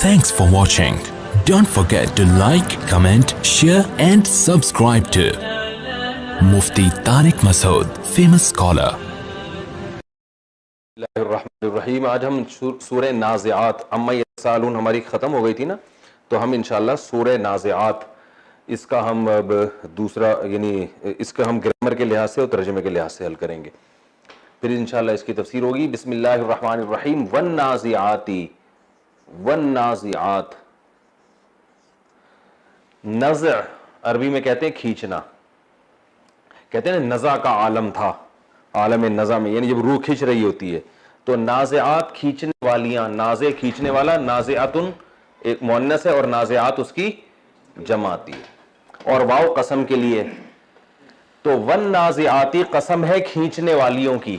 Thanks for watching. Don't forget to like, comment, share and subscribe to Mufti Tariq Masood, famous scholar. الرحیم. آج ہم سورہ نازعات اما یسالون ہماری ختم ہو گئی تھی نا، تو ہم انشاءاللہ سورہ نازعات اس کا ہم اب دوسرا یعنی اس کا ہم گرامر کے لحاظ سے اور ترجمے کے لحاظ سے حل کریں گے، پھر انشاءاللہ اس کی تفسیر ہوگی. بسم اللہ الرحمن الرحیم. والنازعات، والنازعات، نزع عربی میں کہتے ہیں کھینچنا، کہتے ہیں نزع کا عالم تھا، عالم نزع میں یعنی جب روح کھینچ رہی ہوتی ہے تو نازعات کھینچنے والیاں، نازع کھینچنے والا، نازعاتن ایک مؤنث ہے اور نازعات اس کی جمع آتی ہے، اور واو قسم کے لیے. تو والنازعاتی قسم ہے کھینچنے والیوں کی،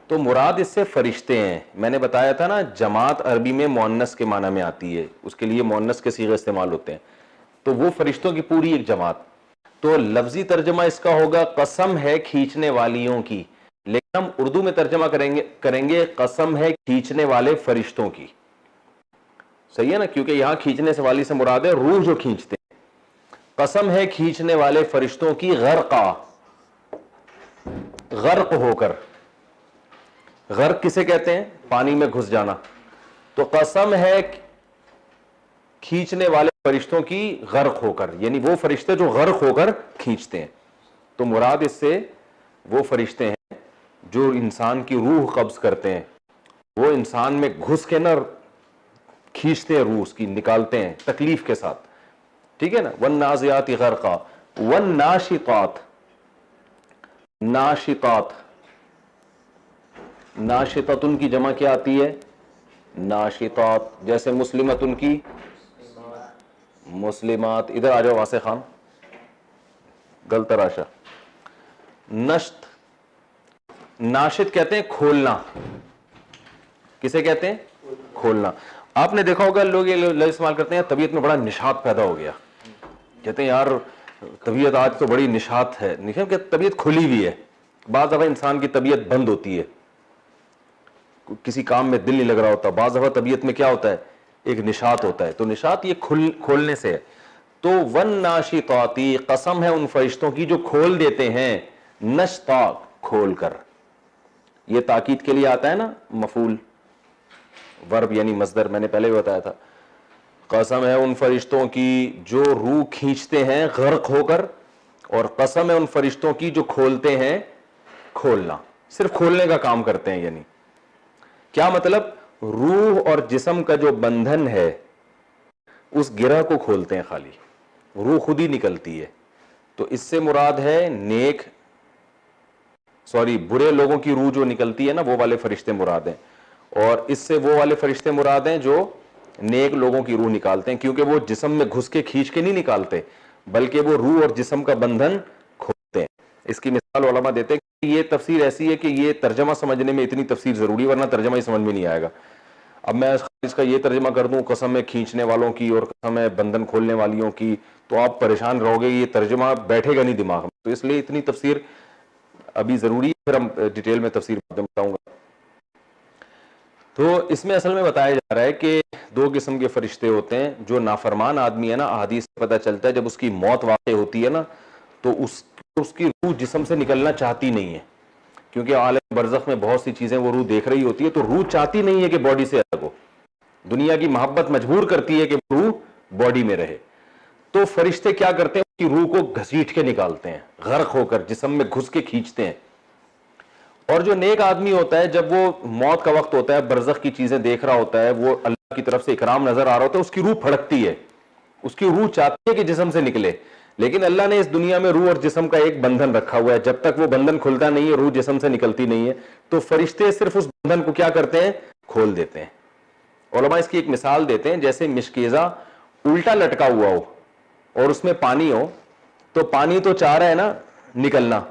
تو مراد اس سے فرشتے ہیں. میں نے بتایا تھا نا جماعت عربی میں مؤنث کے معنی میں آتی ہے، اس کے لیے مؤنث کے صیغے استعمال ہوتے ہیں، تو وہ فرشتوں کی پوری ایک جماعت. تو لفظی ترجمہ اس کا ہوگا قسم ہے کھینچنے والیوں کی، لیکن ہم اردو میں ترجمہ کریں گے قسم ہے کھینچنے والے فرشتوں کی. صحیح ہے نا، کیونکہ یہاں کھینچنے سے والی سے مراد ہے روح جو کھینچتے ہیں. قسم ہے کھینچنے والے فرشتوں کی، غرقا، غرق ہو کر. غرق کسے کہتے ہیں؟ پانی میں گھس جانا. تو قسم ہے کھینچنے والے فرشتوں کی غرق ہو کر، یعنی وہ فرشتے جو غرق ہو کر کھینچتے ہیں. تو مراد اس سے وہ فرشتے ہیں جو انسان کی روح قبض کرتے ہیں، وہ انسان میں گھس کے نہ کھینچتے ہیں، روح اس کی نکالتے ہیں تکلیف کے ساتھ. ٹھیک ہے نا. والنازعات غرقا. والناشطات، ناشطات، ناشطتن کی جمع کیا آتی ہے؟ ناشطات. جیسے مسلمتن کی مسلمات. ادھر آ جاؤ واسع خان، گل تراشا. نشط، ناشط کہتے ہیں کھولنا. کسے کہتے ہیں؟ کھولنا. آپ نے دیکھا ہوگا لوگ یہ لفظ استعمال کرتے ہیں طبیعت میں بڑا نشاط پیدا ہو گیا، کہتے ہیں یار طبیعت آج تو بڑی نشاط ہے. نہیں کہ طبیعت کھلی ہوئی ہے. بعض دفعہ انسان کی طبیعت بند ہوتی ہے، کسی کام میں دل نہیں لگ رہا ہوتا. بعض دفعہ طبیعت میں کیا ہوتا ہے؟ ایک نشاط ہوتا ہے. تو نشاط یہ کھولنے سے ہے. تو والناشطاتی قسم ہے ان فرشتوں کی جو کھول دیتے ہیں، نشطا کھول کر. یہ تاکید کے لیے آتا ہے نا مفعول، ورب یعنی مصدر، میں نے پہلے بھی بتایا تھا. قسم ہے ان فرشتوں کی جو روح کھینچتے ہیں غرق ہو کر، اور قسم ہے ان فرشتوں کی جو کھولتے ہیں. کھولنا، صرف کھولنے کا کام کرتے ہیں. یعنی کیا مطلب؟ روح اور جسم کا جو بندھن ہے اس گرہ کو کھولتے ہیں. خالی روح خود ہی نکلتی ہے. تو اس سے مراد ہے نیک برے لوگوں کی روح جو نکلتی ہے نا، وہ والے فرشتے مراد ہیں. اور اس سے وہ والے فرشتے مراد ہیں جو نیک لوگوں کی روح نکالتے ہیں، کیونکہ وہ جسم میں گھس کے کھینچ کے نہیں نکالتے، بلکہ وہ روح اور جسم کا بندھن کھولتے ہیں. اس کی مثال علماء دیتے ہیں کہ یہ تفسیر ایسی ہے کہ یہ ترجمہ سمجھنے میں اتنی تفسیر ضروری، ورنہ ترجمہ ہی سمجھ میں نہیں آئے گا. اب میں اس کا یہ ترجمہ کر دوں قسم ہے کھینچنے والوں کی اور قسم ہے بندھن کھولنے والیوں کی، تو آپ پریشان رہو گے، یہ ترجمہ بیٹھے گا نہیں دماغ میں. تو اس لیے اتنی تفسیر ابھی ضروری ہے، پھر ہم ڈیٹیل میں تفسیر بتاؤں گا. تو اس میں اصل میں بتایا جا رہا ہے کہ دو قسم کے فرشتے ہوتے ہیں. جو نافرمان آدمی ہے نا، احادیث سے پتہ چلتا ہے جب اس کی موت واقع ہوتی ہے نا تو اس کی روح جسم سے نکلنا چاہتی نہیں ہے، کیونکہ عالم برزخ میں بہت سی چیزیں وہ روح دیکھ رہی ہوتی ہے، تو روح چاہتی نہیں ہے کہ باڈی سے الگ ہو. دنیا کی محبت مجبور کرتی ہے کہ روح باڈی میں رہے. تو فرشتے کیا کرتے ہیں؟ اس کی روح کو گھسیٹ کے نکالتے ہیں، غرق ہو کر جسم میں گھس کے کھینچتے ہیں. اور جو نیک آدمی ہوتا ہے جب وہ موت کا وقت ہوتا ہے، برزخ کی چیزیں دیکھ رہا ہوتا ہے، وہ اللہ کی طرف سے اکرام نظر آ رہا ہوتا ہے، اس کی روح پھڑکتی ہے، اس کی روح چاہتی ہے کہ جسم سے نکلے. لیکن اللہ نے اس دنیا میں روح اور جسم کا ایک بندھن رکھا ہوا ہے، جب تک وہ بندھن کھلتا نہیں ہے روح جسم سے نکلتی نہیں ہے. تو فرشتے صرف اس بندھن کو کیا کرتے ہیں؟ کھول دیتے ہیں. علماء اس کی ایک مثال دیتے ہیں، جیسے مشکیزہ الٹا لٹکا ہوا ہو اور اس میں پانی ہو، تو پانی تو چاہ رہا ہے نا نکلنا.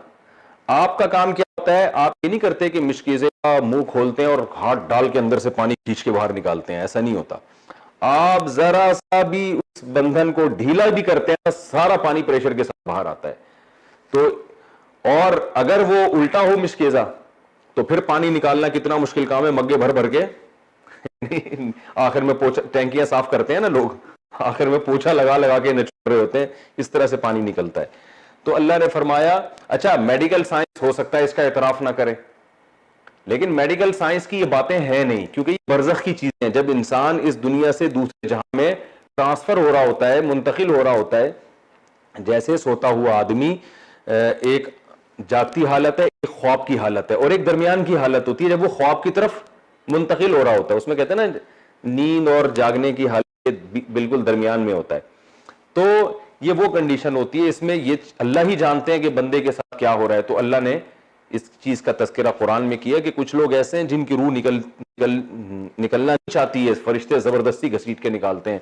آپ کا کام کیا ہوتا ہے؟ آپ یہ نہیں کرتے کہ مشکیزے کا منہ کھولتے ہیں اور ہاتھ ڈال کے اندر سے پانی کھینچ کے باہر نکالتے ہیں، ایسا نہیں ہوتا. آپ ذرا سا بھی اس بندھن کو ڈھیلا بھی کرتے ہیں، سارا پانی پریشر کے ساتھ باہر آتا ہے. تو اور اگر وہ الٹا ہو مشکیزہ تو پھر پانی نکالنا کتنا مشکل کام ہے، مگے بھر بھر کے آخر میں پوچھا، ٹینکیاں صاف کرتے ہیں نا لوگ، آخر میں پوچھا لگا لگا کے نچوڑ رہے ہوتے ہیں، اس طرح سے پانی نکلتا ہے. تو اللہ نے فرمایا اچھا میڈیکل سائنس ہو سکتا ہے اس کا اعتراف نہ کرے، لیکن میڈیکل سائنس کی یہ باتیں ہیں نہیں، کیونکہ یہ برزخ کی چیزیں ہیں. جب انسان اس دنیا سے دوسرے جہاں میں ٹرانسفر ہو رہا ہوتا ہے، منتقل ہو رہا ہوتا ہے، جیسے سوتا ہوا آدمی ایک جاگتی حالت ہے، ایک خواب کی حالت ہے، اور ایک درمیان کی حالت ہوتی ہے جب وہ خواب کی طرف منتقل ہو رہا ہوتا ہے. اس میں کہتے ہیں نا نیند اور جاگنے کی حالت بالکل درمیان میں ہوتا ہے. تو یہ وہ کنڈیشن ہوتی ہے، اس میں یہ اللہ ہی جانتے ہیں کہ بندے کے ساتھ کیا ہو رہا ہے. تو اللہ نے اس چیز کا تذکرہ قرآن میں کیا کہ کچھ لوگ ایسے ہیں جن کی روح نکلنا نہیں چاہتی ہے، فرشتے زبردستی گھسیٹ کے نکالتے ہیں،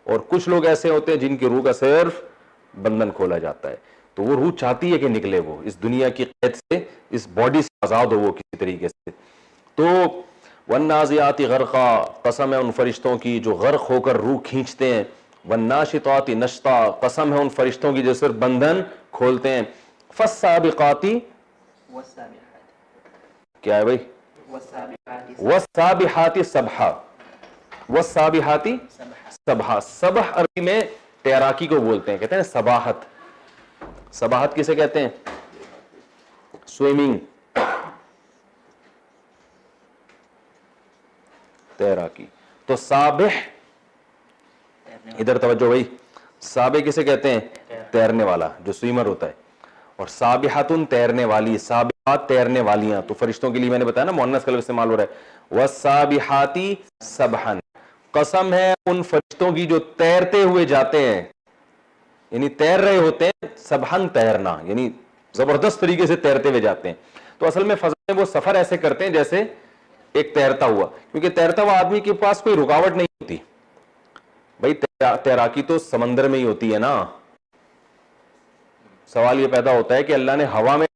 اور کچھ لوگ ایسے ہوتے ہیں جن کی روح کا صرف بندھن کھولا جاتا ہے. تو وہ روح چاہتی ہے کہ نکلے، وہ اس دنیا کی قید سے، اس باڈی سے آزاد ہو وہ کسی طریقے سے. تو والنازعات غرقا، قسم ہے ان فرشتوں کی جو غرق ہو کر روح کھینچتے ہیں. والناشطات نشطا، قسم ہے ان فرشتوں کی جو صرف بندھن کھولتے ہیں. فالسابقات، کیا ہے بھائی؟ والسابحات سبحا، والسابحات سبحا. سبح عربی میں تیراکی کو بولتے ہیں، کہتے ہیں سباحت. سباحت کسے کہتے ہیں؟ سوئمنگ، تیراکی. تو سابح، ادھر توجہ بھائی، سابح کسے کہتے ہیں؟ تیرنے والا، جو سوئمر ہوتا ہے. اور سابحاتن تیرنے والی، سابحات تیرنے والیاں. تو فرشتوں کے لیے میں نے بتایا نا مؤنث کا لفظ استعمال ہو رہا ہے. والسابحات سبحا، قسم ہے ان فرشتوں کی جو تیرتے ہوئے جاتے ہیں، یعنی تیر رہے ہوتے ہیں. سبحن تیرنا، یعنی زبردست طریقے سے تیرتے ہوئے جاتے ہیں. تو اصل میں فضا میں وہ سفر ایسے کرتے ہیں جیسے ایک تیرتا ہوا، کیونکہ تیرتا ہوا آدمی کے پاس کوئی رکاوٹ نہیں ہوتی بھائی. تیراکی تو سمندر میں ہی ہوتی ہے نا. سوال یہ پیدا ہوتا ہے کہ اللہ نے ہوا میں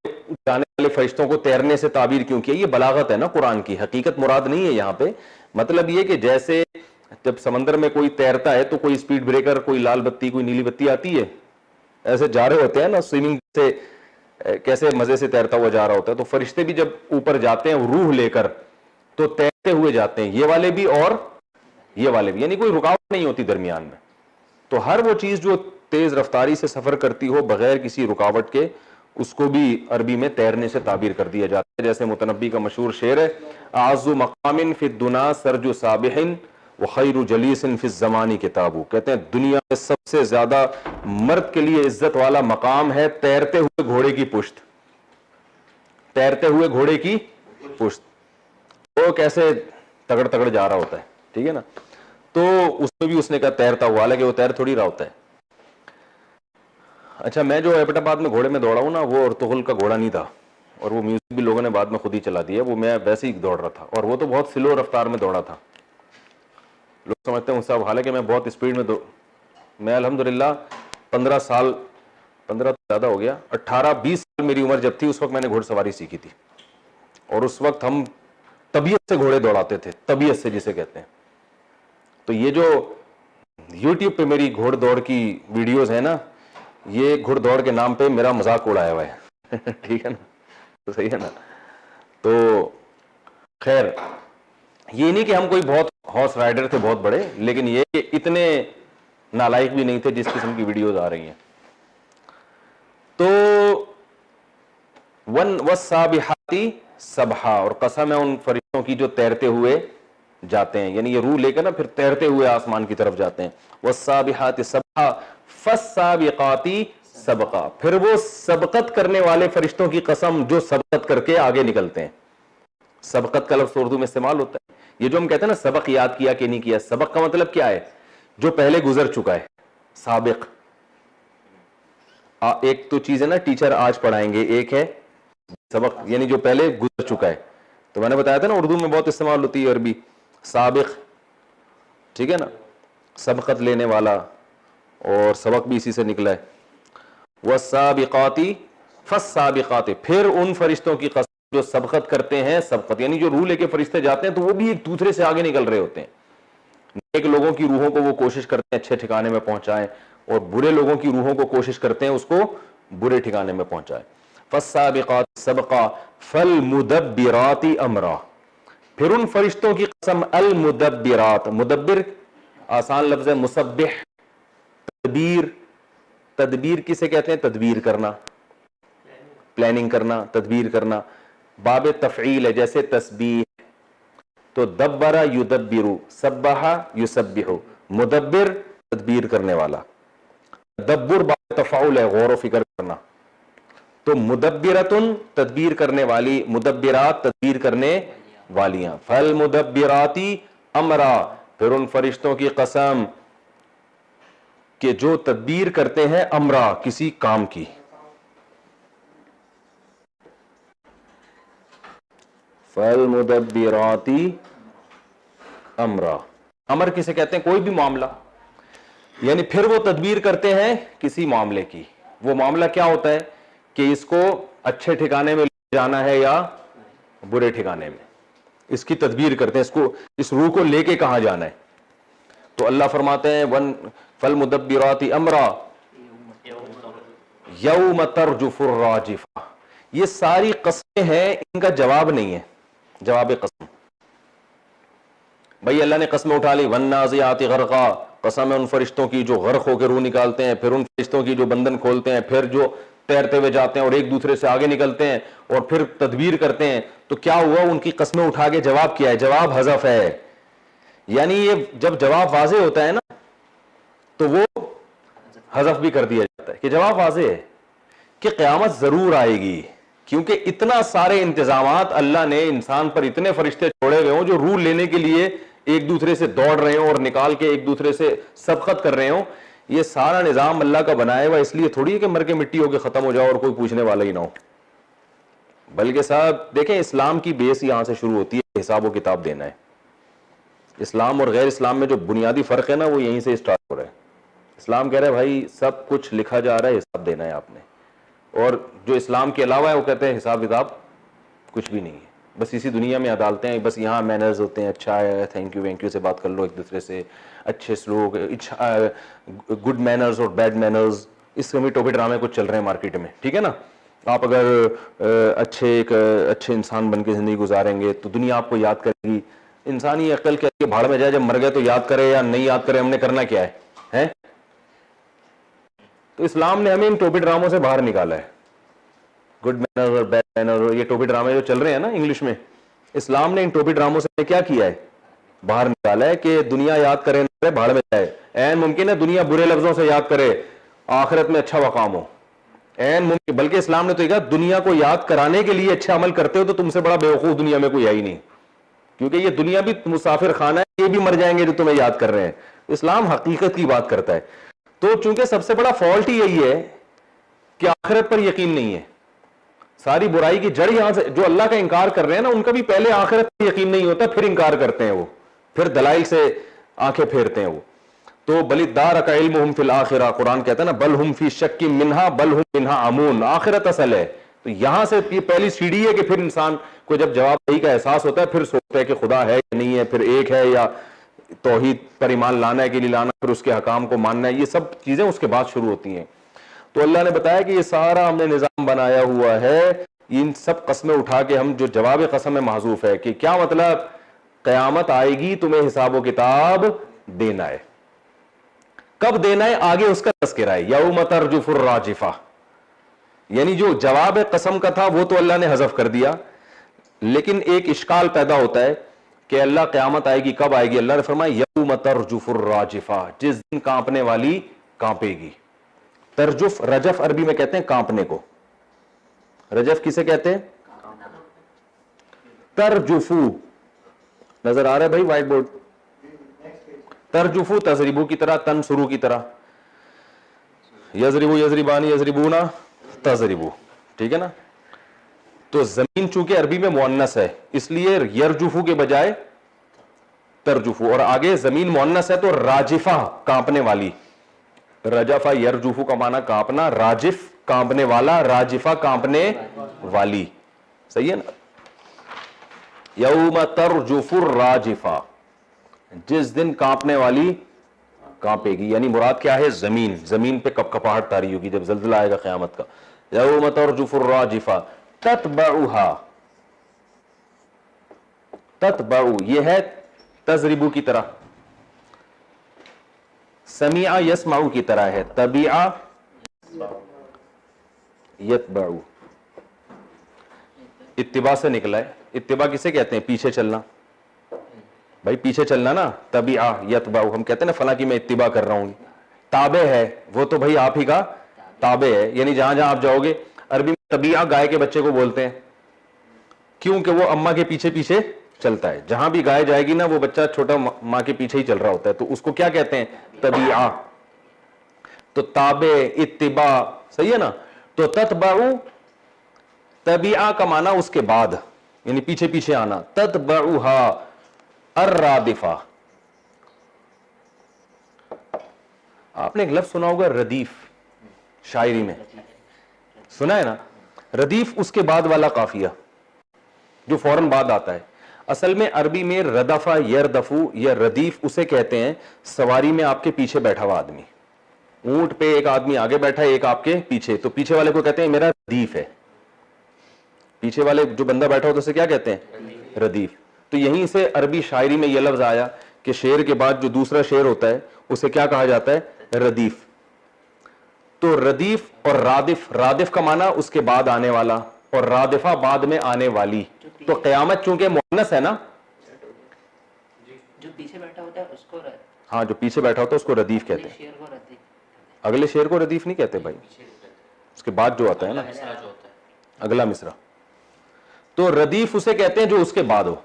جانے والے فرشتوں کو تیرنے سے تعبیر کیوں کیا؟ یہ بلاغت ہے نا قرآن کی، حقیقت مراد نہیں ہے یہاں پہ. مطلب یہ کہ جیسے جب سمندر میں کوئی تیرتا ہے تو کوئی سپیڈ بریکر، کوئی لال بتی، کوئی نیلی بتی آتی ہے، ایسے جا رہے ہوتے ہیں نا سوئمنگ سے، کیسے مزے سے تیرتا ہوا جا رہا ہوتا ہے. تو فرشتے بھی جب اوپر جاتے ہیں روح لے کر تو تیرتے ہوئے جاتے ہیں، یہ والے بھی اور یہ والے بھی، یعنی کوئی رکاوٹ نہیں ہوتی درمیان میں. تو ہر وہ چیز جو تیز رفتاری سے سفر کرتی ہو بغیر کسی رکاوٹ کے، اس کو بھی عربی میں تیرنے سے تعبیر کر دیا جاتا ہے. جیسے متنبی کا مشہور شعر ہے، اعز مقام فی الدنا سرج سابح وخیر جلیس فی الزمان کتاب. کہتے ہیں دنیا میں سب سے زیادہ مرد کے لیے عزت والا مقام ہے تیرتے ہوئے گھوڑے کی پشت. تیرتے ہوئے گھوڑے کی پشت، وہ کیسے تگڑ تگڑ جا رہا ہوتا ہے، ٹھیک ہے نا. تو اس میں بھی اس نے کہا تیرتا ہوا، حالانکہ وہ تیر تھوڑی رہا ہوتا ہے. اچھا میں جو ایبٹ آباد میں گھوڑے میں دوڑا ہوں نا، وہ ارطغرل کا گھوڑا نہیں تھا، اور وہ میوزک بھی لوگوں نے بعد میں خود ہی چلا دیا. وہ میں ویسے ہی دوڑ رہا تھا، اور وہ تو بہت سلو رفتار میں دوڑا تھا. لوگ سمجھتے ہیں صاحب، حالانکہ میں بہت اسپیڈ میں میں الحمدللہ 15 سال، 15 تو زیادہ ہو گیا، 18-20 سال میری عمر جب تھی اس وقت میں نے گھوڑ سواری سیکھی تھی. اور اس وقت ہم طبیعت سے گھوڑے دوڑاتے تھے، طبیعت سے جسے کہتے ہیں. تو یہ جو یوٹیوب پہ میری گھوڑ دوڑ کی ویڈیوز ہیں نا، یہ گھڑ دوڑ کے نام پہ میرا مذاق اڑایا ہوا ہے. ٹھیک ہے نا، تو صحیح ہے نا. تو خیر یہ نہیں کہ ہم کوئی بہت ہارس رائڈر تھے بہت بڑے، لیکن یہ کہ اتنے نالائق بھی نہیں تھے جس قسم کی ویڈیوز آ رہی ہیں. تو والسابحات سبحا، اور قسم ہے ان فرشتوں کی جو تیرتے ہوئے جاتے ہیں، یعنی یہ روح لے کر نا پھر تیرتے ہوئے آسمان کی طرف جاتے ہیں. والسابحات سبحا فالسابقات سبقا، پھر وہ سبقت کرنے والے فرشتوں کی قسم جو سبقت کر کے آگے نکلتے ہیں. سبقت کا لفظ اردو میں استعمال ہوتا ہے. یہ جو ہم کہتے ہیں نا سبق یاد کیا کہ نہیں کیا، سبق کا مطلب کیا ہے؟ جو پہلے گزر چکا ہے. سابق ایک تو چیز ہے نا ٹیچر آج پڑھائیں گے، ایک ہے سبق یعنی جو پہلے گزر چکا ہے. تو میں نے بتایا تھا نا اردو میں بہت استعمال ہوتی ہے عربی سابق، ٹھیک ہے نا، سبقت لینے والا، اور سبق بھی اسی سے نکلا ہے. والسابقات فالسابقات، پھر ان فرشتوں کی قسم جو سبقت کرتے ہیں. سبقت یعنی جو روح لے کے فرشتے جاتے ہیں تو وہ بھی ایک دوسرے سے آگے نکل رہے ہوتے ہیں. نیک لوگوں کی روحوں کو وہ کوشش کرتے ہیں اچھے ٹھکانے میں پہنچائیں، اور برے لوگوں کی روحوں کو کوشش کرتے ہیں اس کو برے ٹھکانے میں پہنچائیں. فالسابقات سبقا فالمدبرات امرا، پھر ان فرشتوں کی قسم المدبرات، مدبر آسان لفظ ہے، مسبح تدبیر، تدبیر کسے کہتے ہیں؟ تدبیر کرنا، پلاننگ کرنا، تدبیر کرنا، باب تفعیل ہے، جیسے تسبیح تو دبر یدبر، سبح یسبح، مدبر تدبیر کرنے والا، تدبر باب تفعول ہے، غور و فکر کرنا، تو مدبرتن تدبیر کرنے والی، مدبرات تدبیر کرنے والیاں، فالمدبراتی امرا، پھر ان فرشتوں کی قسم کہ جو تدبیر کرتے ہیں امرا کسی کام کی، فالمدبراتی امرا، امر کسے کہتے ہیں؟ کوئی بھی معاملہ، یعنی پھر وہ تدبیر کرتے ہیں کسی معاملے کی، وہ معاملہ کیا ہوتا ہے کہ اس کو اچھے ٹھکانے میں لے جانا ہے یا برے ٹھکانے میں، اس کی تدبیر کرتے ہیں، اس کو، اس روح کو لے کے کہاں جانا ہے. تو اللہ فرماتے ہیں فالمدبرات امرا یوم ترجف الراجفہ، یہ ساری قسمیں ہیں، ان کا جواب نہیں ہے، جواب قسم. بھائی اللہ نے قسمیں اٹھا لی، والنازعات غرقا، قسم ہے ان فرشتوں کی جو غرق ہو کے روح نکالتے ہیں، پھر ان فرشتوں کی جو بندن کھولتے ہیں، پھر جو تیرتے ہوئے جاتے ہیں اور ایک دوسرے سے آگے نکلتے ہیں اور پھر تدبیر کرتے ہیں. تو کیا ہوا؟ ان کی قسمیں اٹھا کے جواب کیا ہے، جواب حذف ہے. یعنی یہ جب جواب واضح ہوتا ہے نا تو وہ حذف بھی کر دیا جاتا ہے کہ جواب واضح ہے کہ قیامت ضرور آئے گی، کیونکہ اتنا سارے انتظامات اللہ نے انسان پر، اتنے فرشتے چھوڑے ہوئے ہوں جو روح لینے کے لیے ایک دوسرے سے دوڑ رہے ہوں اور نکال کے ایک دوسرے سے سبقت کر رہے ہوں. یہ سارا نظام اللہ کا بنایا ہوا، اس لیے تھوڑی ہے کہ مر کے مٹی ہو کے ختم ہو جاؤ اور کوئی پوچھنے والا ہی نہ ہو. بلکہ صاحب دیکھیں، اسلام کی بیس یہاں سے شروع ہوتی ہے، حساب و کتاب دینا ہے. اسلام اور غیر اسلام میں جو بنیادی فرق ہے نا وہ یہیں سے اسٹارٹ ہو رہا ہے. اسلام کہہ رہا ہے بھائی سب کچھ لکھا جا رہا ہے، حساب دینا ہے آپ نے، اور جو اسلام کے علاوہ ہے وہ کہتے ہیں حساب کتاب کچھ بھی نہیں ہے، بس اسی دنیا میں عدالتیں ہیں، بس یہاں مینرز ہوتے ہیں، اچھا ہے تھینک یو سے بات کر لو ایک دوسرے سے، اچھے سلوک، گڈ مینرز اور بیڈ مینرز، اس میں بھی ٹوپی ڈرامے کچھ چل رہے ہیں مارکیٹ میں، ٹھیک ہے نا. آپ اگر اچھے انسان بن کے زندگی گزاریں گے تو دنیا آپ کو یاد کرے گی. انسانی عقل کے بھاڑ میں جائے، جب مر گئے تو یاد کرے یا نہیں یاد کرے، ہم نے کرنا کیا ہے؟ تو اسلام نے ہمیں ان ٹوپی ڈراموں سے باہر نکالا ہے، گڈ مینرز اور بیڈ مینرز، یہ ٹوپی ڈرامے جو چل رہے ہیں نا انگلش میں، اسلام نے ان ٹوپی ڈراموں سے کیا کیا ہے؟ باہر نکالا ہے کہ دنیا یاد کرے نہ بھاڑ میں جائے. این ممکن ہے دنیا برے لفظوں سے یاد کرے، آخرت میں اچھا مقام ہو، این ممکن. بلکہ اسلام نے تو کہا دنیا کو یاد کرانے کے لیے اچھا عمل کرتے ہو تو تم سے بڑا بیوقوف دنیا میں کوئی ہے ہی نہیں، کیونکہ یہ دنیا بھی مسافر خانہ ہے، یہ بھی مر جائیں گے جو تمہیں یاد کر رہے ہیں. اسلام حقیقت کی بات کرتا ہے. تو چونکہ سب سے بڑا فالٹ ہی یہی ہے کہ آخرت پر یقین نہیں ہے. ساری برائی کی جڑ یہاں سے، جو اللہ کا انکار کر رہے ہیں نا ان کا بھی پہلے آخرت پر یقین نہیں ہوتا، پھر انکار کرتے ہیں وہ، پھر دلائل سے آنکھیں پھیرتے ہیں وہ. تو بل ادارک علمہم فی الآخرہ، قرآن کہتا ہے نا بل ہم فی شک منہا بل ہم منہا عمون، آخرت اصل ہے. تو یہاں سے یہ پہلی سیڑھی ہے کہ پھر انسان کو جب جواب دہی کا احساس ہوتا ہے پھر سوچتا ہے کہ خدا ہے یا نہیں ہے، پھر ایک ہے یا توحید پر ایمان لانا ہے کہ نہیں لانا، پھر اس کے حکام کو ماننا ہے. یہ سب چیزیں اس کے بعد شروع ہوتی ہیں. تو اللہ نے بتایا کہ یہ سارا ہم نے نظام بنایا ہوا ہے، ان سب قسمیں اٹھا کے ہم جو جواب قسم میں محذوف ہے کہ کیا مطلب؟ قیامت آئے گی، تمہیں حساب و کتاب دینا ہے. کب دینا ہے؟ آگے اس کا تذکرہ ہے، یوم ترجف الراجفہ. یعنی جو جواب قسم کا تھا وہ تو اللہ نے حذف کر دیا، لیکن ایک اشکال پیدا ہوتا ہے کہ اللہ قیامت آئے گی، کب آئے گی؟ اللہ نے فرمایا یوم ترجف الراجفہ، جس دن کانپنے والی کانپے گی. ترجف، رجف عربی میں کہتے ہیں کانپنے کو. رجف کسے کہتے ہیں؟ ترجفو، نظر آ رہا ہے بھائی وائٹ بورڈ؟ ترجفو تضربو کی طرح، تنصرو کی طرح، یضربو یضربانی یضربونا تضربو، ٹھیک ہے نا. تو زمین چونکہ عربی میں مؤنث ہے اس لیے یرجفو کے بجائے ترجفو، اور آگے زمین مؤنث ہے تو راجفہ کانپنے والی. رجفہ یرجفو کا معنی کانپنا، راجف کانپنے والا، راجفہ کانپنے والی، صحیح ہے نا. یوم ترجف الراجفہ، جس دن کانپنے والی کانپے گی. یعنی مراد کیا ہے؟ زمین، زمین پہ کپ کپاہٹ طاری ہوگی جب زلزلہ آئے گا قیامت کا. یوم ترجف الراجفہ تتبعها، تتبعو یہ ہے تضربو کی طرح, سمیع یسمعو کی طرح ہے, تبیع یتبعو, اتباع سے نکلا ہے. اتباع کسے کہتے ہیں؟ پیچھے چلنا. بھائی پیچھے چلنا نا, تبیع یتبعو, ہم کہتے ہیں نا فلاں کی میں اتباع کر رہا ہوں, تابع ہے وہ تو بھائی آپ ہی کا تابع ہے, یعنی جہاں جہاں آپ جاؤ گے. عربی میں طبیعہ گائے کے بچے کو بولتے ہیں, کیونکہ وہ اماں کے پیچھے پیچھے چلتا ہے. جہاں بھی گائے جائے گی نا وہ بچہ چھوٹا ماں کے پیچھے ہی چل رہا ہوتا ہے, تو اس کو کیا کہتے ہیں؟ طبیعہ. تو تابع, اتباع, صحیح ہے نا. تو تتبعو طبیعہ کا معنی اس کے بعد, یعنی پیچھے پیچھے آنا. تتبعها الرادفہ. آپ نے ایک لفظ سنا ہوگا ردیف, شاعری میں سنا ہے نا. ردیف اس کے بعد والا قافیہ جو فوراً بعد آتا ہے. اصل میں عربی میں ردفہ یردفو یا ردیف اسے کہتے ہیں سواری میں آپ کے پیچھے بیٹھا ہوا آدمی. اونٹ پہ ایک آدمی آگے بیٹھا ہے, ایک آپ کے پیچھے, تو پیچھے والے کو کہتے ہیں میرا ردیف ہے. پیچھے والے جو بندہ بیٹھا ہوتا ہے اسے کیا کہتے ہیں؟ ردیف. تو یہیں سے عربی شاعری میں یہ لفظ آیا کہ شعر کے بعد جو دوسرا شعر ہوتا ہے اسے کیا کہا جاتا ہے؟ ردیف. تو ردیف اور رادف, رادف کا معنی اس کے بعد آنے والا اور رادفہ بعد میں آنے والی. تو قیامت چونکہ مؤنث ہے نا, جو پیچھے بیٹھا ہوتا ہے اس کو ہاں جو پیچھے بیٹھا ہوتا ہے اس کو ردیف کہتے ہیں. اگلے شعر کو ردیف نہیں کہتے بھائی, اس کے بعد جو آتا ہے نا اگلا مصرع, تو ردیف اسے کہتے ہیں جو اس کے بعد ہو.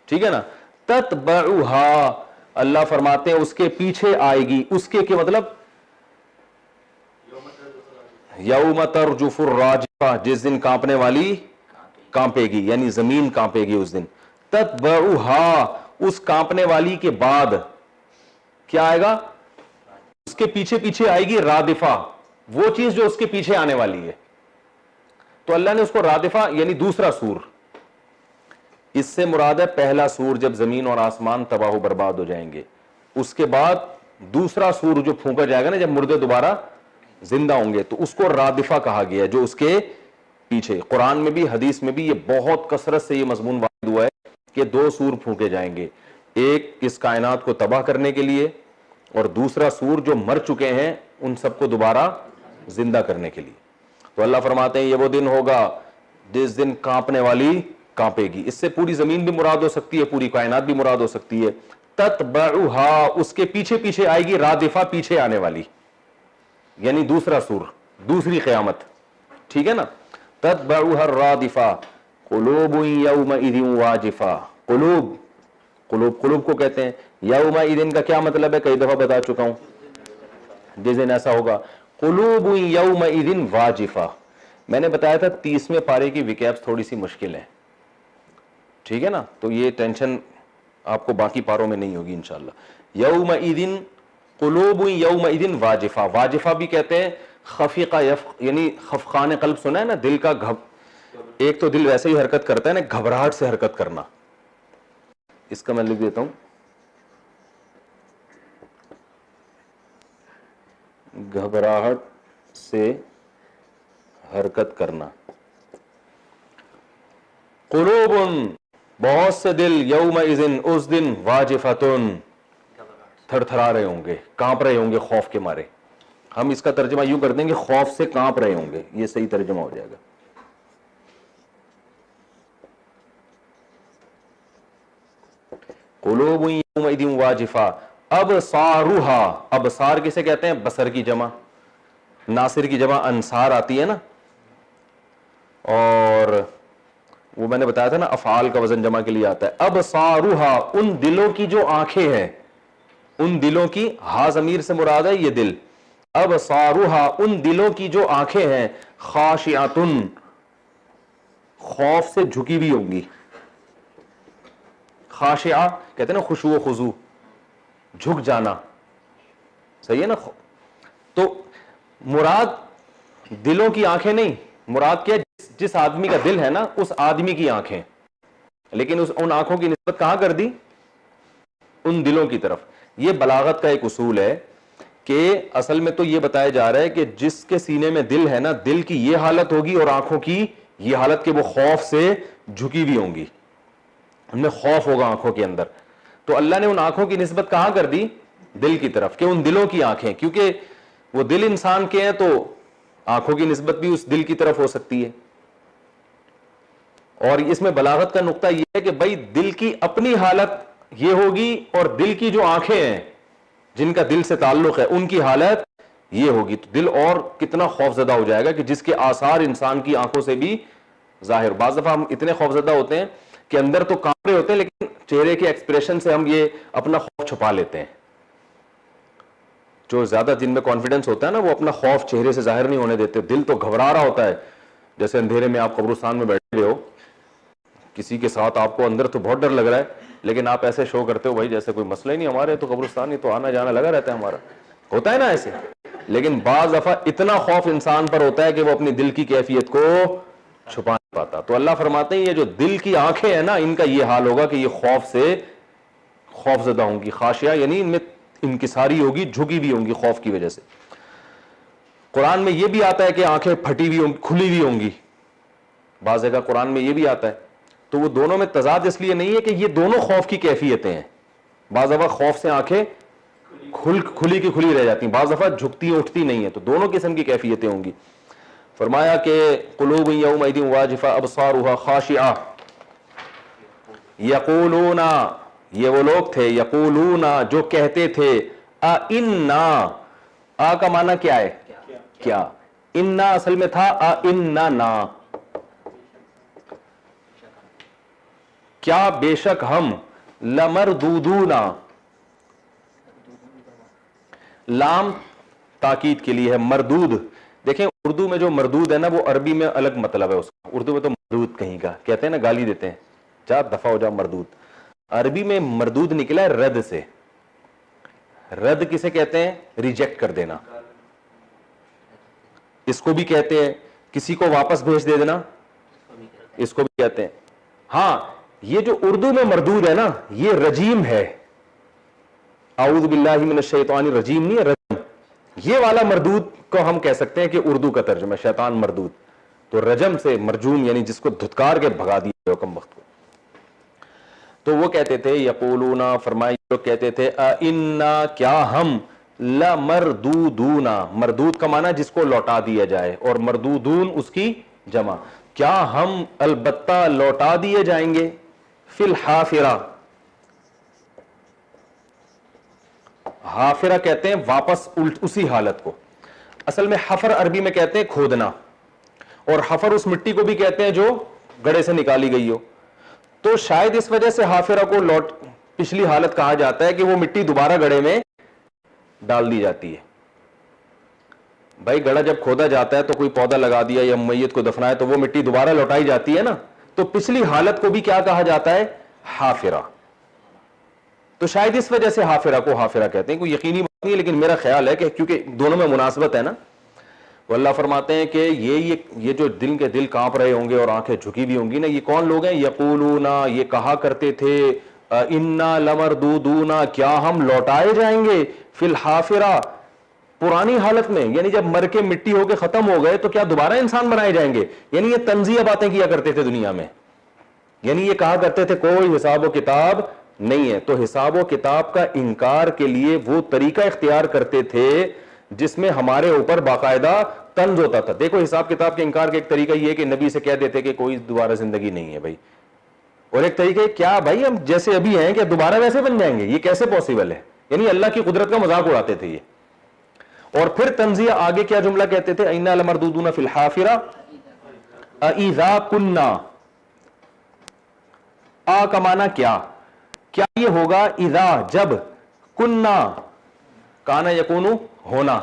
ٹھیک ہے نا. تتبعها, اللہ فرماتے ہیں اس کے پیچھے آئے گی. اس کے مطلب یوم ترجف الراجفہ, جس دن کانپنے والی کانپے گی, یعنی زمین کانپے گی اس دن. تتبعها, اس کانپنے والی کے بعد کیا آئے گا؟ اس کے پیچھے پیچھے آئے گی رادفہ, وہ چیز جو اس کے پیچھے آنے والی ہے. تو اللہ نے اس کو رادفہ یعنی دوسرا سور, اس سے مراد ہے پہلا سور جب زمین اور آسمان تباہ و برباد ہو جائیں گے. اس کے بعد دوسرا سور جو پھونکا جائے گا نا جب مردے دوبارہ زندہ ہوں گے, تو اس کو رادفہ کہا گیا جو اس کے پیچھے. قرآن میں بھی حدیث میں بھی یہ بہت کثرت سے یہ مضمون وارد ہوا ہے کہ دو سور پھونکے جائیں گے, ایک اس کائنات کو تباہ کرنے کے لیے اور دوسرا سور جو مر چکے ہیں ان سب کو دوبارہ زندہ کرنے کے لیے. تو اللہ فرماتے ہیں یہ وہ دن ہوگا جس دن کانپنے والی کانپے گی. اس سے پوری زمین بھی مراد ہو سکتی ہے, پوری کائنات بھی مراد ہو سکتی ہے. تتبعها, اس کے پیچھے پیچھے آئے گی رادفہ, پیچھے آنے والی, یعنی دوسرا سور, دوسری قیامت. ٹھیک ہے نا. تتبعها الرادفہ قلوب یومئذ واجفہ. قلوب, قلوب قلوب کو کہتے ہیں. یومئذ کا کیا مطلب ہے کئی دفعہ بتا چکا ہوں, جس دن ایسا ہوگا. قلوب یومئذ واجفہ, میں نے بتایا تھا 30ویں پارے کی وکیپس تھوڑی سی مشکل ہے. ٹھیک ہے نا, تو یہ ٹینشن آپ کو باقی پاروں میں نہیں ہوگی انشاءاللہ. یومئذ قلوب یومئذ واجفہ, واجفہ بھی کہتے ہیں خفیقہ یعنی خفقان قلب, سنا ہے نا دل کا ایک تو دل ویسے ہی حرکت کرتا ہے نا, گھبراہٹ سے حرکت کرنا. اس کا میں لکھ دیتا ہوں, گھبراہٹ سے حرکت کرنا. قلوب, بہت سے دل, یومئذ, اس دن, واجفتن, تھر تھرا رہے ہوں گے, کانپ رہے ہوں گے خوف کے مارے. ہم اس کا ترجمہ یوں کر دیں گے خوف سے کانپ رہے ہوں گے, یہ صحیح ترجمہ ہو جائے گا. قلوب یومئذ واجفہ. ابصارها, ابصار کسے کہتے ہیں؟ بصر کی جمع, ناصر کی جمع انصار آتی ہے نا, اور وہ میں نے بتایا تھا نا افعال کا وزن جمع کے لیے آتا ہے. ابصارها, ان دلوں کی جو آنکھیں ہیں, ان دلوں کی, ہا ضمیر سے مراد ہے یہ دل. ابصارها, ان دلوں کی جو آنکھیں ہیں, خاشعۃن, خوف سے جھکی بھی ہوں گی. خاشعہ کہتے ہیں نا خشوع و خضوع, جھک جانا, صحیح ہے نا. تو مراد دلوں کی آنکھیں نہیں, مراد کیا, جس آدمی کا دل ہے نا اس آدمی کی آنکھیں, لیکن ان آنکھوں کی نسبت کہاں کر دی؟ ان دلوں کی طرف. یہ بلاغت کا ایک اصول ہے کہ اصل میں تو یہ بتایا جا رہا ہے کہ جس کے سینے میں دل ہے نا, دل کی یہ حالت ہوگی اور آنکھوں کی یہ حالت کہ وہ خوف سے جھکی بھی ہوں گی. ان میں خوف ہوگا آنکھوں کے اندر. تو اللہ نے ان آنکھوں کی نسبت کہاں کر دی؟ دل کی طرف, کہ ان دلوں کی آنکھیں, کیونکہ وہ دل انسان کے ہیں تو آنکھوں کی نسبت بھی اس دل کی طرف ہو سکتی ہے. اور اس میں بلاغت کا نقطہ یہ ہے کہ بھائی دل کی اپنی حالت یہ ہوگی اور دل کی جو آنکھیں ہیں جن کا دل سے تعلق ہے ان کی حالت یہ ہوگی, تو دل اور کتنا خوف زدہ ہو جائے گا کہ جس کے آثار انسان کی آنکھوں سے بھی ظاہر. بعض دفعہ ہم اتنے خوف زدہ ہوتے ہیں کہ اندر تو کانپ رہے ہوتے ہیں لیکن چہرے کے ایکسپریشن سے ہم یہ اپنا خوف چھپا لیتے ہیں. جو زیادہ جن میں کانفیڈنس ہوتا ہے نا وہ اپنا خوف چہرے سے ظاہر نہیں ہونے دیتے, دل تو گھبرا رہا ہوتا ہے. جیسے اندھیرے میں آپ قبرستان میں بیٹھے ہو, کسی کے ساتھ آپ کو اندر تو بہت ڈر لگ رہا ہے لیکن آپ ایسے شو کرتے ہو بھائی جیسے کوئی مسئلہ ہی نہیں, ہمارے تو قبرستان ہی تو آنا جانا لگا رہتا ہے ہمارا, ہوتا ہے نا ایسے. لیکن بعض دفعہ اتنا خوف انسان پر ہوتا ہے کہ وہ اپنی دل کی کیفیت کو چھپا نہیں پاتا. تو اللہ فرماتے ہیں یہ جو دل کی آنکھیں ہیں نا ان کا یہ حال ہوگا کہ یہ خوف سے خوف زدہ ہوں گی. خاشعہ یعنی ان میں انکساری ہوگی, جھکی بھی ہوں گی خوف کی وجہ سے. قرآن میں یہ بھی آتا ہے کہ آنکھیں پھٹی ہوئی کھلی ہوئی ہوں گی, بعض جگہ قرآن میں یہ بھی آتا ہے. تو وہ دونوں میں تضاد اس لیے نہیں ہے کہ یہ دونوں خوف کی کیفیتیں ہیں. بعض دفعہ خوف سے آنکھیں کھلی کی کھلی رہ جاتی ہیں, بعض دفعہ جھکتی اٹھتی نہیں ہے, تو دونوں قسم کی کیفیتیں ہوں گی. فرمایا کہ قلوب یومئذ واجفہ ابصارها خاشعہ یقولون, یہ وہ لوگ تھے یقولون جو کہتے تھے انا, آ کا معنی کیا ہے؟ کیا. انا اصل میں تھا اننا, کیا بے شک ہم, لمردودون, لام تاکید کے لیے ہے, مردود. دیکھیں اردو میں جو مردود ہے نا وہ عربی میں الگ مطلب ہے اس کا. اردو میں تو مردود کہیں کا کہتے ہیں نا, گالی دیتے ہیں, جا دفع ہو جا مردود. عربی میں مردود نکلا ہے رد سے. رد کسے کہتے ہیں؟ ریجیکٹ کر دینا. اس کو بھی کہتے ہیں کسی کو واپس بھیج دے دینا, اس کو بھی کہتے ہیں. ہاں یہ جو اردو میں مردود ہے نا یہ رجیم ہے, اعوذ باللہ من الشیطان الرجیم نہیں ہے, رجم. یہ والا مردود کو ہم کہہ سکتے ہیں کہ اردو کا ترجمہ شیطان مردود. تو رجم سے مرجوم یعنی جس کو دھتکار کے بھگا دیا حکم وقت کو. تو وہ کہتے تھے یقولون, فرمائے جو کہتے تھے انا, کیا ہم, لمردودون, مردود کا معنی جس کو لوٹا دیا جائے اور مردودون اس کی جمع, کیا ہم البتہ لوٹا دیے جائیں گے, فی الحافرہ. حافرہ کہتے ہیں واپس اسی حالت کو. اصل میں حفر عربی میں کہتے ہیں کھودنا, اور حفر اس مٹی کو بھی کہتے ہیں جو گڑھے سے نکالی گئی ہو. تو شاید اس وجہ سے حافرہ کو پچھلی حالت کہا جاتا ہے کہ وہ مٹی دوبارہ گڑھے میں ڈال دی جاتی ہے. بھائی گڑھا جب کھودا جاتا ہے تو کوئی پودا لگا دیا یا میت کو دفنایا تو وہ مٹی دوبارہ لوٹائی جاتی ہے نا, تو پچھلی حالت کو بھی کیا کہا جاتا ہے؟ حافرہ. تو شاید اس وجہ سے حافرہ کو حافرہ کہتے ہیں. کوئی یقینی بات نہیں ہے لیکن میرا خیال ہے کہ کیونکہ دونوں میں مناسبت ہے نا. وہ اللہ فرماتے ہیں کہ یہ جو دل کے دل کانپ رہے ہوں گے اور آنکھیں جھکی بھی ہوں گی نا, یہ کون لوگ ہیں؟ یقولون, یہ کہا کرتے تھے انا لمردودون, کیا ہم لوٹائے جائیں گے, فی الحافرہ, پرانی حالت میں, یعنی جب مر کے مٹی ہو کے ختم ہو گئے تو کیا دوبارہ انسان بنائے جائیں گے. یعنی یہ طنزیہ باتیں کیا کرتے تھے دنیا میں, یعنی یہ کہا کرتے تھے کوئی حساب و کتاب نہیں ہے. تو حساب و کتاب کا انکار کے لیے وہ طریقہ اختیار کرتے تھے جس میں ہمارے اوپر باقاعدہ طنز ہوتا تھا. دیکھو حساب کتاب کے انکار کا ایک طریقہ یہ ہے کہ نبی سے کہہ دیتے کہ کوئی دوبارہ زندگی نہیں ہے بھائی, اور ایک طریقہ کیا بھائی ہم جیسے ابھی ہیں کہ دوبارہ ویسے بن جائیں گے, یہ کیسے پاسبل ہے. یعنی اللہ کی قدرت کا مذاق اڑاتے تھے یہ. اور پھر طنزیہ آگے کیا جملہ کہتے تھے, انا لمردودون فی الحافرہ اذا کننا, آ کا معنی کیا یہ ہوگا, اذا جب, کننا, کانا یکونو ہونا,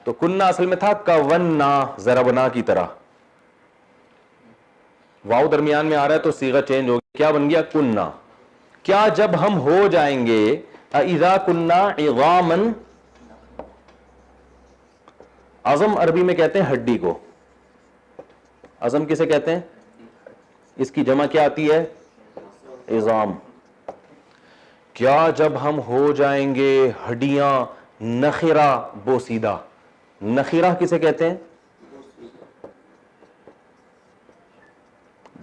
تو کننا اصل میں تھا کوننا, ضربنا کی طرح, واو درمیان میں آ رہا ہے تو صیغہ چینج ہو گیا, کیا بن گیا کننا. کیا جب ہم ہو جائیں گے, اذا کننا عظاما, عظم عربی میں کہتے ہیں ہڈی کو. عظم کسے کہتے ہیں؟ اس کی جمع کیا آتی ہے؟ عظام. کیا جب ہم ہو جائیں گے ہڈیاں نخرہ, بوسیدہ. نخرہ کسے کہتے ہیں؟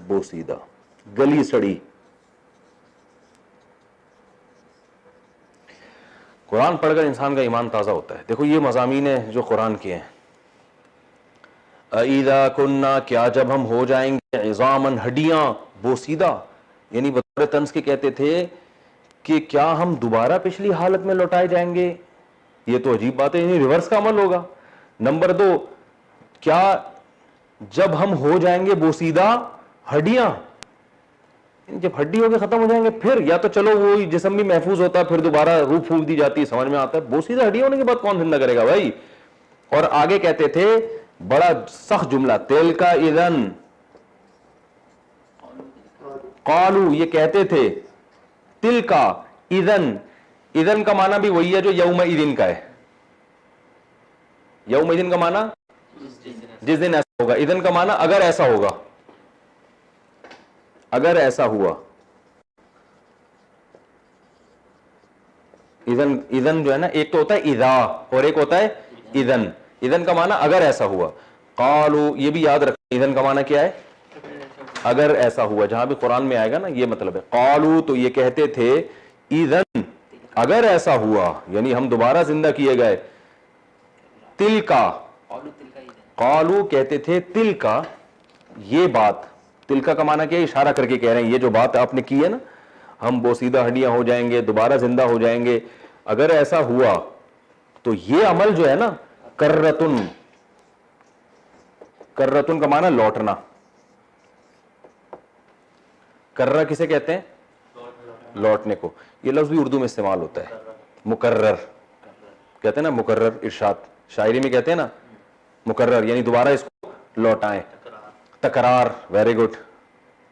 بوسیدہ, گلی سڑی. قرآن پڑھ کر انسان کا ایمان تازہ ہوتا ہے. دیکھو یہ مضامین ہیں جو قرآن کے ہیں. اِذَا كُنَّا کیا جب ہم ہو جائیں گے عظاماً ہڈیاں بوسیدہ, یعنی بطور طنز کے کہتے تھے کہ کیا ہم دوبارہ پچھلی حالت میں لوٹائے جائیں گے. یہ تو عجیب بات ہے, یعنی ریورس کا عمل ہوگا. نمبر 2, کیا جب ہم ہو جائیں گے بوسیدہ ہڈیاں, جب ہڈی ہو کے ختم ہو جائیں گے پھر یا تو چلو وہ جسم بھی محفوظ ہوتا ہے پھر دوبارہ روح پھونک دی جاتی ہے, سمجھ میں آتا ہے. بوسیدہ ہڈی ہونے کے بعد کون زندہ کرے گا بھائی. اور آگے کہتے تھے بڑا سخت جملہ, تیل کا اذن قالو, یہ کہتے تھے تل کا اذن. اذن کا معنی بھی وہی ہے جو یوم اذن کا ہے. یوم اذن کا معنی جس دن ایسا ہوگا, اذن کا معنی اگر ایسا ہوگا, اگر ایسا ہوا. اذن جو ہے نا ایک تو ہوتا ہے اذا اور ایک ہوتا ہے اذن. اذن کا معنی اگر ایسا ہوا. قالو, یہ بھی یاد رکھیں اذن کا معنی کیا ہے, اگر ایسا ہوا. جہاں بھی قرآن میں آئے گا نا یہ مطلب ہے. قالو تو یہ کہتے تھے اذن اگر ایسا ہوا, یعنی ہم دوبارہ زندہ کیے گئے. تل کا, قالو کہتے تھے تل کا, یہ بات. تل کا معنی کیا ہے, اشارہ کر کے کہہ رہے ہیں یہ جو بات آپ نے کی ہے نا, ہم بوسیدہ ہڈیاں ہو جائیں گے دوبارہ زندہ ہو جائیں گے, اگر ایسا ہوا تو یہ عمل جو ہے نا کرتن. کرتن کا معنی لوٹنا. کررہ کسے کہتے ہیں, لوٹنے کو. یہ لفظ بھی اردو میں استعمال ہوتا ہے, مکرر کہتے ہیں نا, مکرر ارشاد شاعری میں کہتے ہیں نا مکرر, یعنی دوبارہ اس کو لوٹائیں. تکرار, ویری گڈ,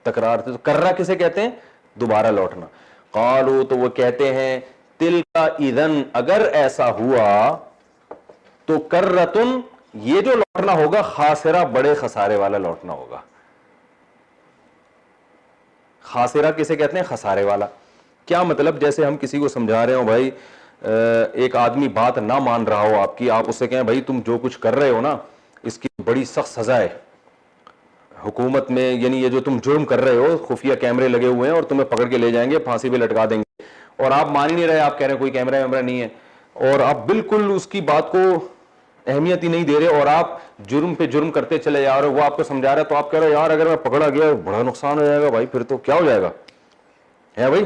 تکرار. تو کررہ کسے کہتے ہیں, دوبارہ لوٹنا. قالو تو وہ کہتے ہیں تل کا اذن اگر ایسا ہوا تو کرتن, یہ جو لوٹنا ہوگا خاسرہ, بڑے خسارے والا لوٹنا ہوگا. خاسرہ کسے کہتے ہیں, خسارے والا. کیا مطلب, جیسے ہم کسی کو سمجھا رہے ہوں بھائی, ایک آدمی بات نہ مان رہا ہو آپ کی, آپ اس سے کہیں بھائی تم جو کچھ کر رہے ہو نا اس کی بڑی سخت سزا ہے حکومت میں, یعنی یہ جو تم جرم کر رہے ہو, خفیہ کیمرے لگے ہوئے ہیں اور تمہیں پکڑ کے لے جائیں گے, پھانسی پہ لٹکا دیں گے, اور آپ مان ہی نہیں رہے, آپ کہہ رہے ہیں کوئی کیمرہ ویمرہ نہیں ہے, اور آپ بالکل اس کی بات کو اہمیت ہی نہیں دے رہے, اور آپ جرم پہ جرم کرتے چلے جا رہے ہو. وہ آپ کو سمجھا رہا ہے تو آپ کہہ رہے ہو یار اگر میں پکڑا گیا بڑا نقصان ہو جائے گا. بھائی پھر تو کیا ہو جائے گا, ہے بھائی,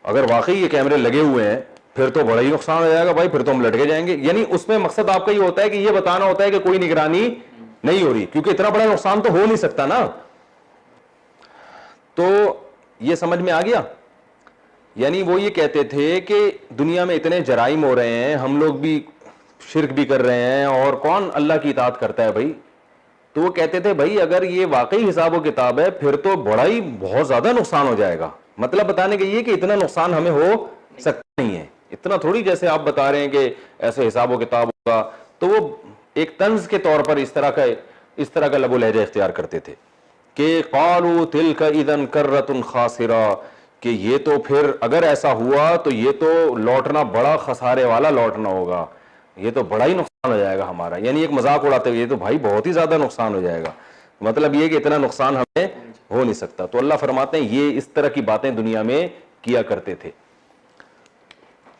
اگر واقعی یہ کیمرے لگے ہوئے ہیں پھر تو بڑا ہی نقصان ہو جائے گا بھائی, پھر تو ہم لٹکے جائیں گے. یعنی اس میں مقصد آپ کا یہ ہوتا ہے کہ یہ بتانا ہوتا ہے کہ کوئی نگرانی نہیں ہو رہی, کیونکہ اتنا بڑا نقصان تو ہو نہیں سکتا نا. تو یہ سمجھ میں آ گیا. یعنی وہ یہ کہتے تھے کہ دنیا میں اتنے جرائم ہو رہے ہیں, ہم لوگ بھی شرک بھی کر رہے ہیں, اور کون اللہ کی اطاعت کرتا ہے بھائی. تو وہ کہتے تھے بھائی اگر یہ واقعی حساب و کتاب ہے پھر تو بڑا ہی بہت زیادہ نقصان ہو جائے گا. مطلب بتانے کے یہ کہ اتنا نقصان ہمیں ہو سکتا نہیں ہے, اتنا تھوڑی جیسے آپ بتا رہے ہیں کہ ایسے حساب و کتاب ہوگا. تو وہ ایک طنز کے طور پر اس طرح کا لب و لہجہ اختیار کرتے تھے کہ قالوا تلک اذن کرۃ خاسرہ, کہ یہ تو پھر اگر ایسا ہوا تو یہ تو لوٹنا بڑا خسارے والا لوٹنا ہوگا, یہ تو بڑا ہی نقصان ہو جائے گا ہمارا. یعنی ایک مذاق اڑاتے ہوئے, یہ تو بھائی بہت ہی زیادہ نقصان ہو جائے گا. مطلب یہ کہ اتنا نقصان ہمیں ہو نہیں سکتا. تو اللہ فرماتے ہیں یہ اس طرح کی باتیں دنیا میں کیا کرتے تھے.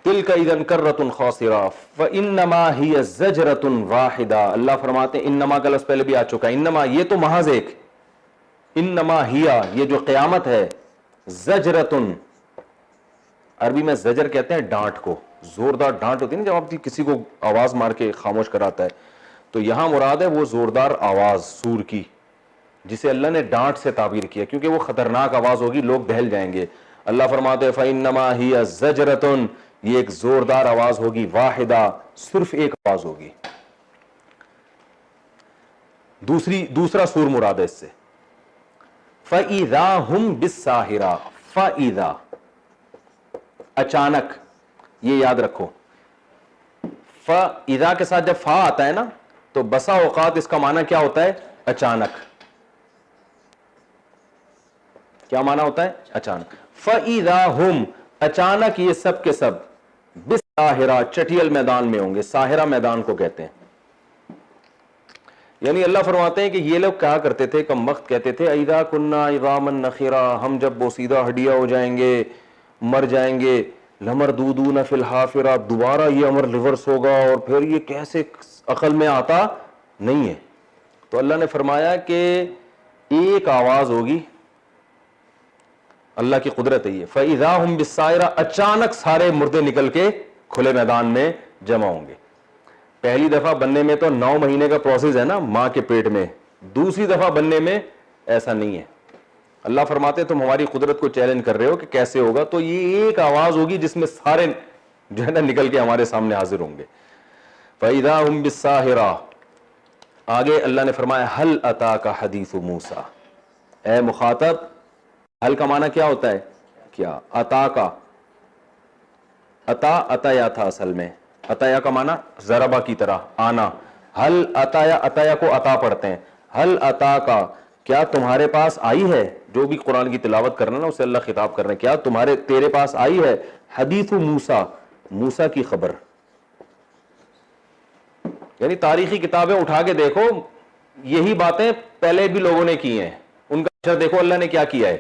تلک اذن کرۃ خاسرہ فانما ہی زجرۃ واحدہ. اللہ فرماتے ہیں انما کا لفظ پہلے بھی آ چکا ہے, انما یہ تو محض ایک, انما ہیا یہ جو قیامت ہے, زجرۃ, عربی میں زجر کہتے ہیں ڈانٹ کو, زوردار ڈانٹ ہوتی ہے نا جب آپ کسی کو آواز مار کے خاموش کراتا ہے, تو یہاں مراد ہے وہ زوردار آواز سور کی جسے اللہ نے ڈانٹ سے تعبیر کیا, کیونکہ وہ خطرناک آواز ہوگی, لوگ دہل جائیں گے. اللہ فرماتے ہیں فانما ہی زجرۃ, یہ ایک زوردار آواز ہوگی, واحدہ, صرف ایک آواز ہوگی. دوسرا سور مراد ہے اس سے. فَإِذَا هُمْ بِالسَّاهِرَةِ, فَإِذَا اچانک, یہ یاد رکھو. فَإِذَا کے ساتھ جب فا آتا ہے نا تو بسا اوقات اس کا معنی کیا ہوتا ہے, اچانک. کیا معنی ہوتا ہے, اچانک. فَإِذَا هُمْ, اچانک یہ سب کے سب, بالساہرہ, چٹیل میدان میں ہوں گے. ساہرہ میدان کو کہتے ہیں. یعنی اللہ فرماتے ہیں کہ یہ لوگ کہا کرتے تھے, کم وقت کہتے تھے, اِذَا كُنَّا عِظَامًا نَخِرًا, ہم جب بوسیدہ ہڈیاں ہو جائیں گے, مر جائیں گے, لمردودون فی الحافرہ, دوبارہ یہ امر ریورس ہوگا, اور پھر یہ کیسے عقل میں آتا نہیں ہے. تو اللہ نے فرمایا کہ ایک آواز ہوگی, اللہ کی قدرت ہے یہ, فَإِذَا هُمْ بِالسَّائِرَةِ, اچانک سارے مردے نکل کے کھلے میدان میں جمع ہوں گے. پہلی دفعہ بننے میں تو 9 مہینے کا پروسیس ہے نا ماں کے پیٹ میں, دوسری دفعہ بننے میں ایسا نہیں ہے. اللہ فرماتے ہیں تم ہماری قدرت کو چیلنج کر رہے ہو کہ کیسے ہوگا, تو یہ ایک آواز ہوگی جس میں سارے جو ہے نا نکل کے ہمارے سامنے حاضر ہوں گے. فَإِذَا هُمْ بِالسَّاهِرَةِ, آگے اللہ نے فرمایا هَلْ أَتَاكَ حَدِيثُ مُوسَىٰ, اے مخاطب, حل کا معنی کیا ہوتا ہے, کیا, عطا کا, عطایا تھا اصل میں, عطایا کا معنی ضربہ کی طرح آنا, حل عطایا کو عطا پڑھتے ہیں. حل عطا کا, کیا تمہارے پاس آئی ہے, جو بھی قرآن کی تلاوت کرنا نا اسے اللہ خطاب کرنا, کیا تیرے پاس آئی ہے حدیث موسیٰ, موسیٰ کی خبر. یعنی تاریخی کتابیں اٹھا کے دیکھو, یہی باتیں پہلے بھی لوگوں نے کی ہیں. ان کا اثر دیکھو اللہ نے کیا کیا ہے.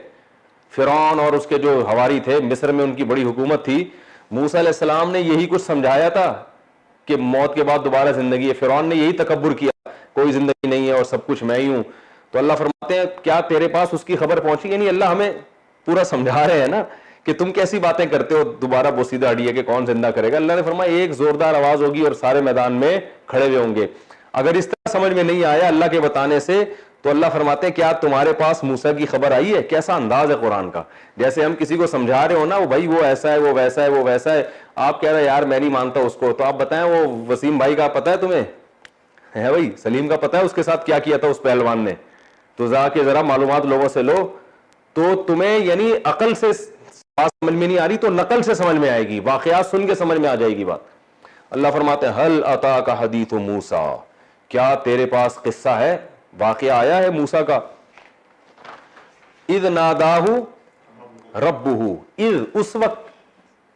فرعون اور اس کے جو حواری تھے, مصر میں ان کی بڑی حکومت تھی, موسیٰ علیہ السلام نے یہی کچھ سمجھایا تھا کہ موت کے بعد دوبارہ زندگی ہے. فرعون نے یہی تکبر کیا, کوئی زندگی نہیں ہے اور سب کچھ میں ہی ہوں. تو اللہ فرماتے ہیں کیا تیرے پاس اس کی خبر پہنچی, یعنی اللہ ہمیں پورا سمجھا رہے ہیں نا کہ تم کیسی باتیں کرتے ہو, دوبارہ بوسیدہ ہڈی کہ کون زندہ کرے گا. اللہ نے فرمایا ایک زوردار آواز ہوگی اور سارے میدان میں کھڑے ہوئے ہوں گے. اگر اس طرح سمجھ میں نہیں آیا اللہ کے بتانے سے, تو اللہ فرماتے ہیں کیا تمہارے پاس موسیٰ کی خبر آئی ہے. کیسا انداز ہے قرآن کا, جیسے ہم کسی کو سمجھا رہے ہو نا, وہ بھائی وہ ایسا ہے, وہ ویسا ہے, وہ ویسا ہے, آپ کہہ رہے یار میں نہیں مانتا اس کو, تو آپ بتائیں وہ وسیم بھائی کا پتہ ہے تمہیں, ہے بھائی سلیم کا پتہ ہے اس کے ساتھ کیا کیا تھا اس پہلوان نے, تو جا کے ذرا معلومات لوگوں سے لو, تو تمہیں یعنی عقل سے بات سمجھ میں نہیں آ رہی تو نقل سے سمجھ میں آئے گی, واقعات سن کے سمجھ میں آ جائے گی بات. اللہ فرماتے ہیں حل اتاک حدیث موسیٰ, کیا تیرے پاس قصہ ہے, واقعہ آیا ہے موسیٰ کا. اذ ناداہ ربہ, اذ اس وقت,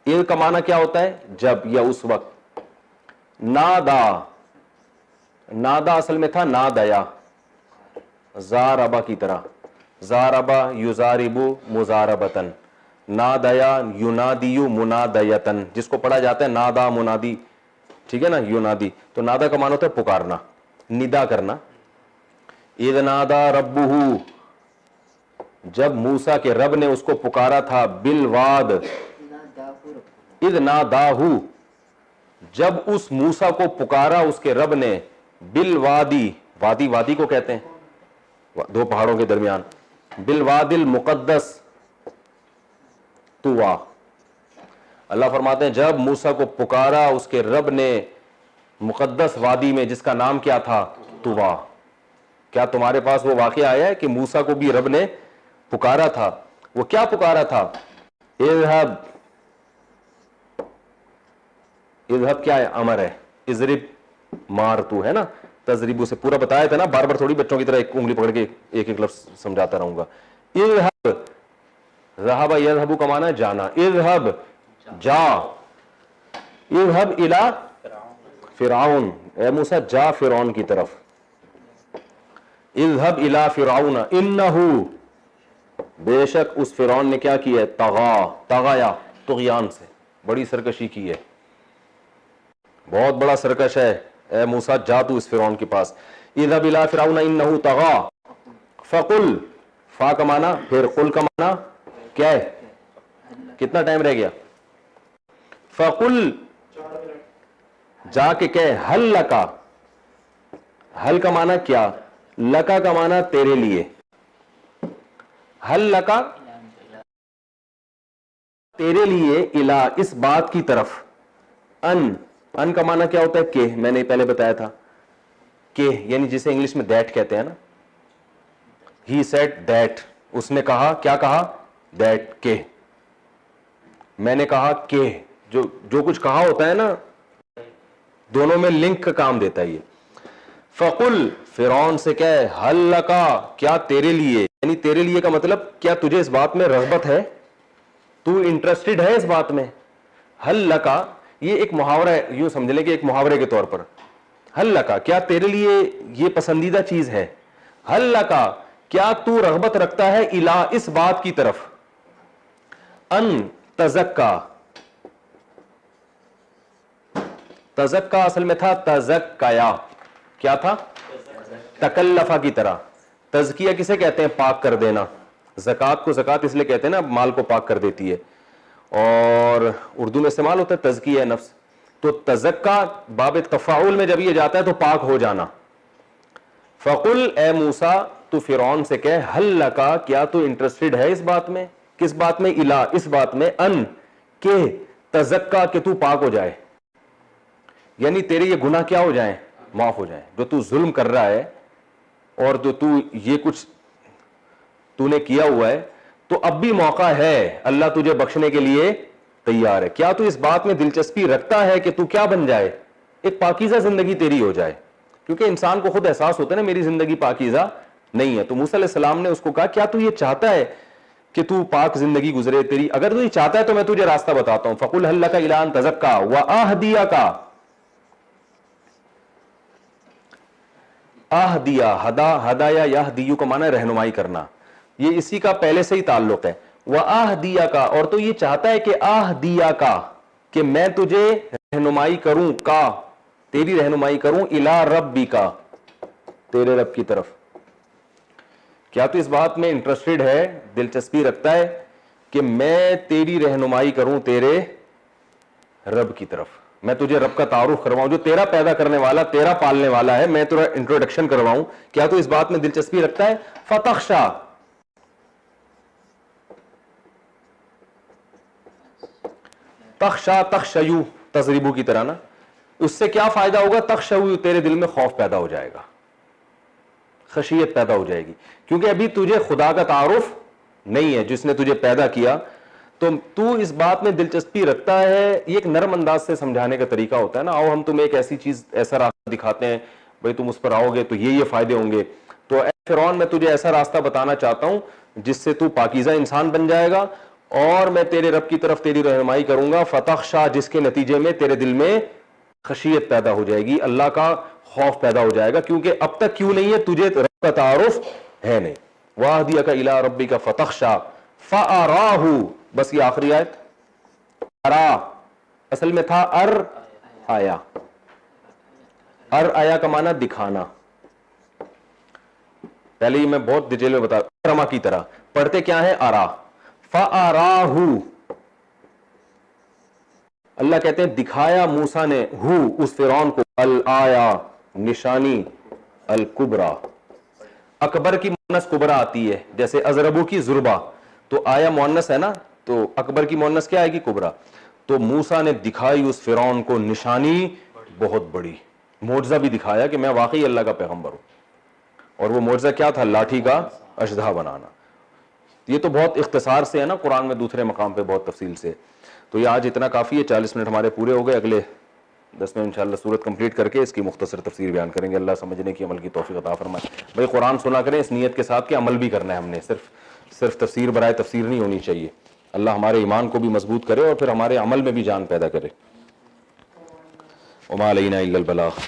اذ کا معنی کیا ہوتا ہے جب یا اس وقت. نادا, نادا اصل میں تھا نادیا, زاربا کی طرح, زاربا یزاربو مزاربتن, نادیا ینادیو منادیتن, جس کو پڑھا جاتا ہے نادا منادی, ٹھیک ہے نا, ینادی. تو نادا کا معنی ہوتا ہے پکارنا, ندا کرنا. اذ نادا ربہ, جب موسیٰ کے رب نے اس کو پکارا تھا, بالواد, اذ ناداہو, جب اس موسیٰ کو پکارا اس کے رب نے, بالوادی, وادی وادی کو کہتے ہیں دو پہاڑوں کے درمیان, بالواد المقدس طوا. اللہ فرماتے ہیں جب موسیٰ کو پکارا اس کے رب نے مقدس وادی میں جس کا نام کیا تھا طوا. کیا تمہارے پاس وہ واقعہ آیا ہے کہ موسیٰ کو بھی رب نے پکارا تھا. وہ کیا پکارا تھا, اذهب, اذهب کیا ہے, امر ہے, اضرب مار تو, ہے نا, تضریبو سے پورا بتایا تھا نا, بار بار تھوڑی بچوں کی طرح ایک انگلی پکڑ کے ایک ایک لفظ سمجھاتا رہوں گا. اذهب, ذهب یذهب کا معنی ہے جانا, اذهب جا, اذهب الى فرعون, اے موسیٰ جا فرعون کی طرف. اذهب الى فرعون انه, بے شک اس فرعون نے کیا کیا ہے, طغا, طغایا طغیان سے, بڑی سرکشی کی ہے, بہت بڑا سرکش ہے. اے موسیٰ جا تو اس فرعون کے پاس. اذهب الى فرعون انه طغا فقل, فا کا معنی پھر قل کا معنی کیا ہے, کتنا ٹائم رہ گیا, فقل جا کے کہ حل لکا, حل کا معنی کیا, لکا کا معنی تیرے لیے, حل لکا تیرے لیے, الا اس بات کی طرف, ان کا معنی کیا ہوتا ہے کہ, میں نے پہلے بتایا تھا کہ یعنی جسے انگلش میں دیٹ کہتے ہیں نا, ہی سیڈ دیٹ, اس نے کہا, کیا کہا, دیٹ کہ, میں نے کہا کہ, جو کچھ کہا ہوتا ہے نا دونوں میں لنک کا کام دیتا ہے یہ. فقل, فرعون سے کہے, حل لکا, کیا تیرے لیے, یعنی تیرے لیے کا مطلب کیا تجھے اس بات میں رغبت ہے, تو انٹرسٹڈ ہے اس بات میں. حل لکا یہ ایک محاورہ ہے, یوں سمجھ لیں کہ ایک محاورے کے طور پر, حل لکا کیا تیرے لیے یہ پسندیدہ چیز ہے, حل لکا کیا تو رغبت رکھتا ہے, الا اس بات کی طرف, ان تزکا, تزکا اصل میں تھا تزکیا، کیا تھا؟ تکلفہ کی طرح. تزکیہ کسے کہتے ہیں؟ پاک کر دینا. زکوٰۃ کو زکوٰۃ اس لیے کہتے ہیں نا، مال کو پاک کر دیتی ہے، اور اردو میں استعمال ہوتا ہے تزکیہ نفس. تو تزکا باب تفاعل میں جب یہ جاتا ہے تو پاک ہو جانا. فقل اے موسیٰ تو فرعون سے کہہ، ہل لکا کیا تو انٹرسٹڈ ہے اس بات میں؟ کس بات میں؟ الا اس بات میں، ان کہ تزکا کہ تو پاک ہو جائے، یعنی تیرے یہ گناہ کیا ہو جائیں؟ معاف ہو جائیں. جو تو ظلم کر رہا ہے اور جو تو یہ کچھ تو نے کیا ہوا ہے، تو اب بھی موقع ہے، اللہ تجھے بخشنے کے لیے تیار ہے. کیا تو اس بات میں دلچسپی رکھتا ہے کہ تو کیا بن جائے؟ ایک پاکیزہ زندگی تیری ہو جائے. کیونکہ انسان کو خود احساس ہوتا ہے نا میری زندگی پاکیزہ نہیں ہے. تو موسیٰ علیہ السلام نے اس کو کہا کیا تو یہ چاہتا ہے کہ تو پاک زندگی گزرے تیری؟ اگر تو یہ چاہتا ہے تو میں تجھے راستہ بتاتا ہوں. فقل هل لك الى ان تزكى واهديك. اہدیا، ہدا، ہدایا یہدیو کا معنی رہنمائی کرنا، یہ اسی کا پہلے سے ہی تعلق ہے. وآہدیک، اور تو یہ چاہتا ہے کہ آہدیک کہ میں تجھے رہنمائی کروں، کا تیری رہنمائی کروں، الی ربک تیرے رب کی طرف. کیا تو اس بات میں انٹرسٹڈ ہے، دلچسپی رکھتا ہے کہ میں تیری رہنمائی کروں تیرے رب کی طرف، میں تجھے رب کا تعارف کرواؤں جو تیرا پیدا کرنے والا، تیرا پالنے والا ہے، میں تیرا انٹروڈکشن کرواؤں. کیا تو اس بات میں دلچسپی رکھتا ہے؟ فتخشا، تخشا تخشیو تضریبو کی طرح نا، اس سے کیا فائدہ ہوگا؟ تخشیو، تیرے دل میں خوف پیدا ہو جائے گا، خشیت پیدا ہو جائے گی، کیونکہ ابھی تجھے خدا کا تعارف نہیں ہے جس نے تجھے پیدا کیا. تو اس بات میں دلچسپی رکھتا ہے. یہ ایک نرم انداز سے سمجھانے کا طریقہ ہوتا ہے نا، آؤ ہم تمہیں ایک ایسی چیز، ایسا راستہ دکھاتے ہیں، بھئی تم اس پر آؤ گے تو یہ فائدے ہوں گے. تو اے فرعون میں تجھے ایسا راستہ بتانا چاہتا ہوں جس سے تو پاکیزہ انسان بن جائے گا، اور میں تیرے رب کی طرف تیری رہنمائی کروں گا. فتخشا، جس کے نتیجے میں تیرے دل میں خشیت پیدا ہو جائے گی، اللہ کا خوف پیدا ہو جائے گا، کیونکہ اب تک کیوں نہیں ہے؟ تجھے رب کا تعارف ہے نہیں. وَأَهْدِيَكَ إِلَىٰ رَبِّكَ فَتَخْشَىٰ فَأَرَاهُ. بس یہ آخری آیت، ارا اصل میں تھا ار آیا. ار آیا کا معنی دکھانا. پہلے ہی میں بہت ڈیٹیل میں بتا، رما کی طرح پڑھتے کیا ہے؟ ارا. فَأَرَاهُ، اللہ کہتے ہیں دکھایا موسیٰ نے، ہو اس فرعون کو، الآیا نشانی، الکبرا. اکبر کی مؤنث کبرا آتی ہے، جیسے ازربو کی زربا، تو آیا مؤنث ہے نا، تو اکبر کی مؤنث کیا آئے گی؟ کبرا. تو موسیٰ نے دکھائی اس فرعون کو نشانی بہت بڑی، معجزہ بھی دکھایا کہ میں واقعی اللہ کا پیغمبر ہوں. اور وہ معجزہ کیا تھا؟ لاٹھی کا اشدھا بنانا. یہ تو بہت اختصار سے ہے نا، قرآن میں دوسرے مقام پہ بہت تفصیل سے. تو یہ آج اتنا کافی ہے، 40 منٹ ہمارے پورے ہو گئے. اگلے 10 میں انشاءاللہ سورت کمپلیٹ کر کے اس کی مختصر تفسیر بیان کریں گے. اللہ سمجھنے کی، عمل کی توفیق عطا فرمائے. بھائی قرآن سنا کریں اس نیت کے ساتھ کہ عمل بھی کرنا ہے ہم نے، صرف تفسیر برائے تفسیر نہیں ہونی چاہیے. اللہ ہمارے ایمان کو بھی مضبوط کرے اور پھر ہمارے عمل میں بھی جان پیدا کرے. وما علینا الا البلاغ.